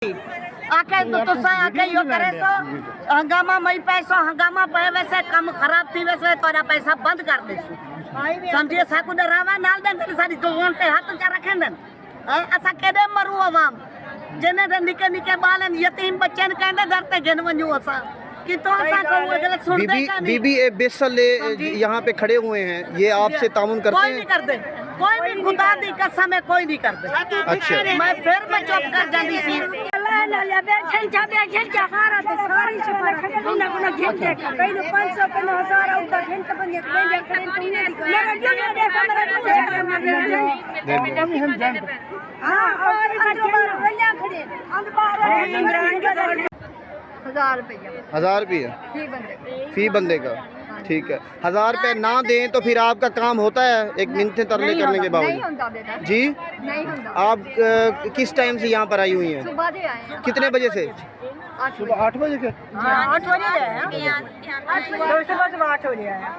आके तो आके यो करे सो हंगामा मई पैसो हंगामा पे वैसे कम खराब थी वैसे तोरा पैसा बंद कर दे समझिए साकू डरावा नाल दन सारी जोन पे हाथ चा रखे दन असा केदे मरू अवाम जने दे निके निके बालन यतीम बच्चन कहंदे डरते जन वन्यू असा कि तो असा को गलत सुन दे का नहीं बीबी ए बेसल यहाँ पे खड़े हुए हैं, ये आपसे तामुन करते हैं? कोई नहीं कर दे, कोई भी खुदा दी कसम है कोई नहीं कर दे। अच्छा मैं फिर मैं चुप कर जाती सी बैठन जा सारा तो सारी सफर कोना कोना घंटे पहले 500 पे 1000 और घंटे बंद खड़े तुमने मेरा जो देखो मेरा जो हां और वल्ला खड़े हम 1000 रुपया फी बंदे का। ठीक है, 1000 रुपये ना दें तो फिर आपका काम होता है एक मिन्नतें तरले करने के बावजूद? जी नहीं होता। आप किस टाइम से यहाँ पर आई हुई हैं? सुबह से आए हैं। कितने बजे से? सुबह 8 बजे के 8 बजे आए हैं। सुबह 8 बजे आए हैं।